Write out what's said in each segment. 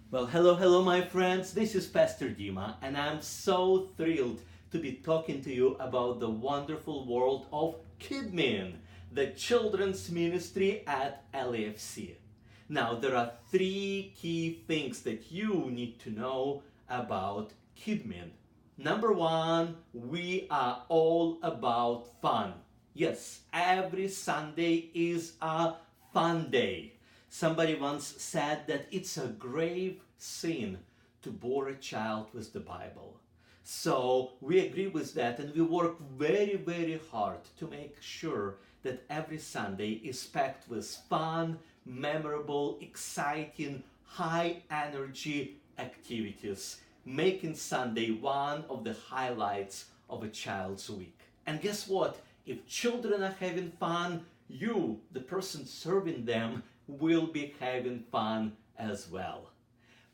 Well, hello, my friends. This is Pastor Dema, and I'm so thrilled to be talking to you about the wonderful world of KidMin, the children's ministry at LAFC. Now, there are three key things that you need to know about KidMin. Number one, we are all about fun. Yes, every Sunday is a fun day. Somebody once said that it's a grave sin to bore a child with the Bible. So we agree with that, and we work very hard to make sure that every Sunday is packed with fun, memorable, exciting, high energy activities, making Sunday one of the highlights of a child's week. And guess what? If children are having fun, you, the person serving them, will be having fun as well.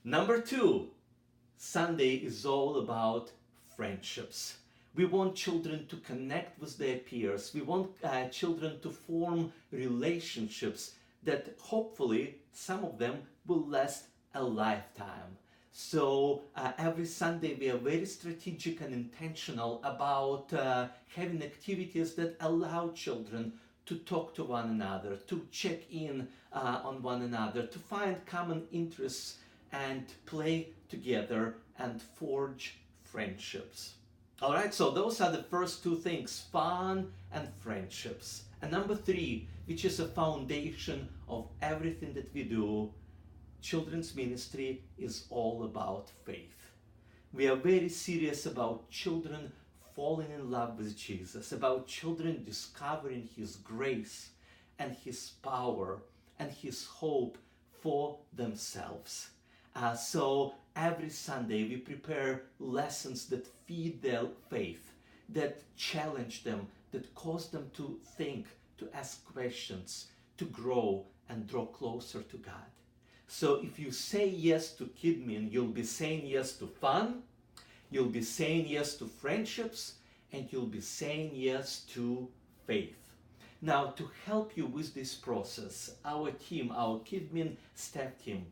Number two, Sunday is all about friendships. We want children to connect with their peers. We want children to form relationships that hopefully some of them will last a lifetime. So every Sunday we are very strategic and intentional about having activities that allow children to talk to one another, to check in on one another, to find common interests and play together and forge friendships. All right, so those are the first two things, fun and friendships. And number three, which is a foundation of everything that we do, children's ministry is all about faith. We are very serious about children falling in love with Jesus, about children discovering His grace and His power and His hope for themselves. So every Sunday we prepare lessons that feed their faith, that challenge them, that cause them to think, to ask questions, to grow and draw closer to God. So if you say yes to KidMin, you'll be saying yes to fun, you'll be saying yes to friendships, and you'll be saying yes to faith. Now, to help you with this process, our team, our KidMin staff team,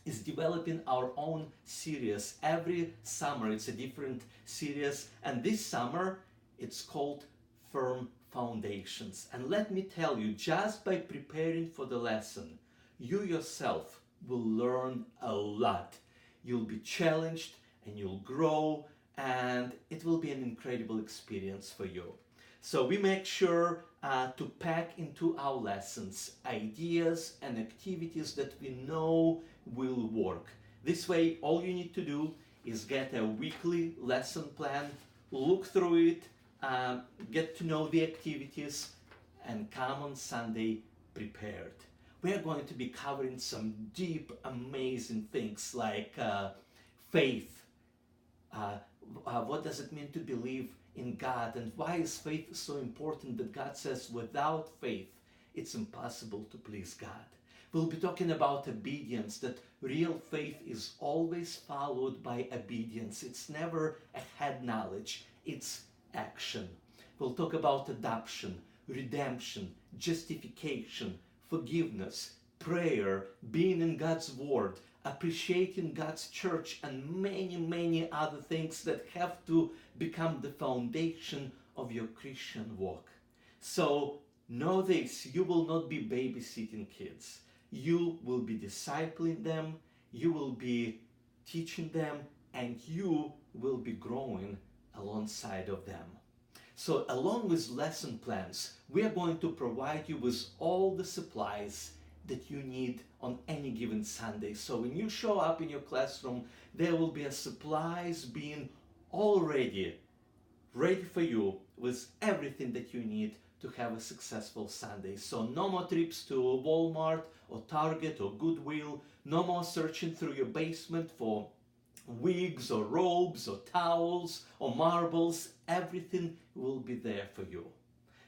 is developing our own series. Every summer it's a different series, and this summer it's called Firm Foundations. And let me tell you, just by preparing for the lesson, you yourself will learn a lot. You'll be challenged and you'll grow, and it will be an incredible experience for you. So we make sure to pack into our lessons ideas and activities that we know will work. This way, all you need to do is get a weekly lesson plan, look through it, get to know the activities, and come on Sunday prepared. We are going to be covering some deep, amazing things like faith. What does it mean to believe in God, and why is faith so important that God says without faith it's impossible to please God. We'll be talking about obedience, that real faith is always followed by obedience. It's never a head knowledge, it's action. We'll talk about adoption, redemption, justification, forgiveness, prayer, being in God's Word, appreciating God's church, and many other things that have to become the foundation of your Christian walk. So know this, you will not be babysitting kids. You will be discipling them, you will be teaching them, and you will be growing alongside of them. So along with lesson plans, we are going to provide you with all the supplies that you need on any given Sunday. So when you show up in your classroom, there will be a supplies being already ready for you with everything that you need to have a successful Sunday. So no more trips to Walmart or Target or Goodwill, no more searching through your basement for wigs or robes or towels or marbles. Everything will be there for you.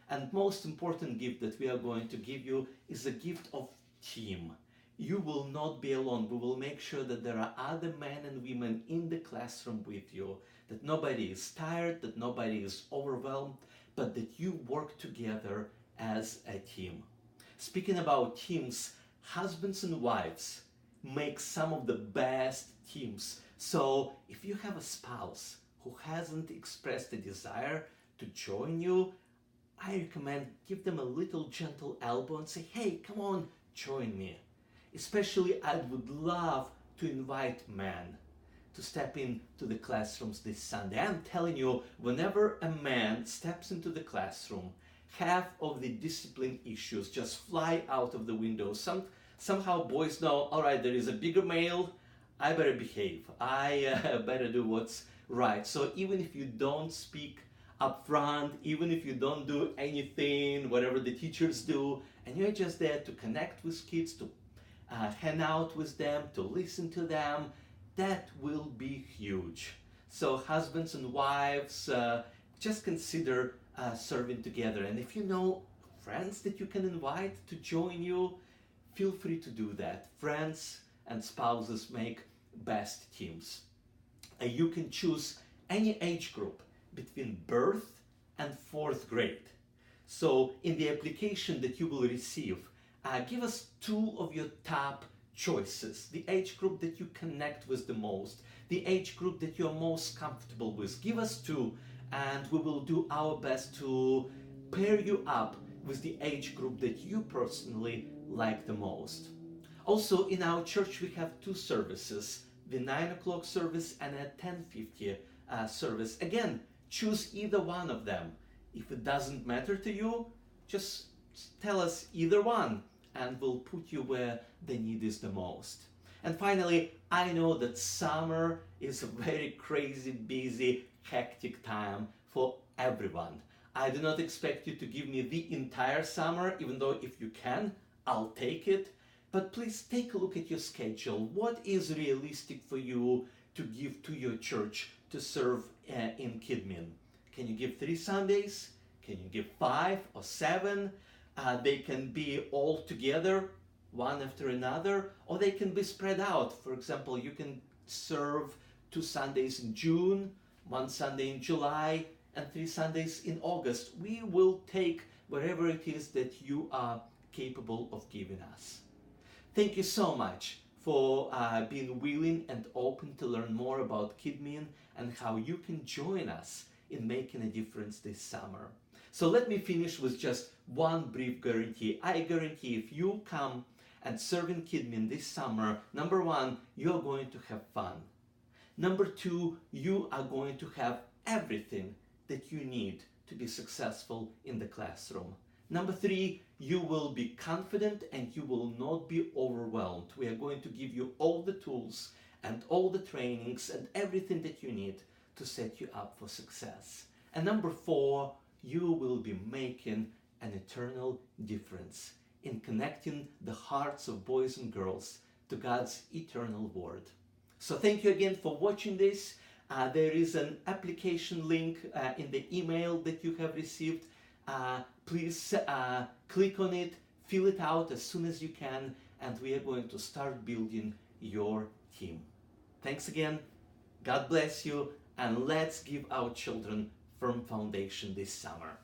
And most important gift that we are going to give you is a gift of team. You will not be alone. We will make sure that there are other men and women in the classroom with you, that nobody is tired, that nobody is overwhelmed, but that you work together as a team. Speaking about teams, husbands and wives, make some of the best teams. So if you have a spouse who hasn't expressed a desire to join you, I recommend give them a little gentle elbow and say, hey, come on, join me. Especially I would love to invite men to step into the classrooms this Sunday. I'm telling you, whenever a man steps into the classroom, half of the discipline issues just fly out of the window. Somehow boys know, all right, there is a bigger male, I better behave. I better do what's right. So even if you don't speak up front, even if you don't do anything, whatever the teachers do, and you're just there to connect with kids, to hang out with them, to listen to them, that will be huge. So husbands and wives, just consider serving together. And if you know friends that you can invite to join you, feel free to do that. Friends and spouses make best teams. You can choose any age group between birth and 4th grade. So in the application that you will receive, give us 2 of your top choices, the age group that you connect with the most, the age group that you're most comfortable with. Give us 2, and we will do our best to pair you up with the age group that you personally like the most. Also, in our church we have 2 services, the 9 o'clock service and a 10:50 service. Again, choose either one of them. If it doesn't matter to you, just tell us either one, and we'll put you where the need is the most. And finally, I know that summer is a very crazy, busy, hectic time for everyone. I do not expect you to give me the entire summer, even though if you can, I'll take it. But please take a look at your schedule. What is realistic for you to give to your church to serve in KidMin? Can you give 3 Sundays? Can you give 5 or 7? They can be all together, one after another, or they can be spread out. For example, you can serve 2 Sundays in June, 1 Sunday in July, and 3 Sundays in August. We will take wherever it is that you are capable of giving us. Thank you so much for being willing and open to learn more about KidMin and how you can join us in making a difference this summer. So let me finish with just one brief guarantee. I guarantee if you come and serve in KidMin this summer, number 1, you're going to have fun. Number 2, you are going to have everything that you need to be successful in the classroom. Number 3, you will be confident and you will not be overwhelmed. We are going to give you all the tools and all the trainings and everything that you need to set you up for success. And number 4, you will be making an eternal difference in connecting the hearts of boys and girls to God's eternal word. So thank you again for watching this. There is an application link in the email that you have received. Please click on it, fill it out as soon as you can, and we are going to start building your team. Thanks again. God bless you, and let's give our children firm foundation this summer.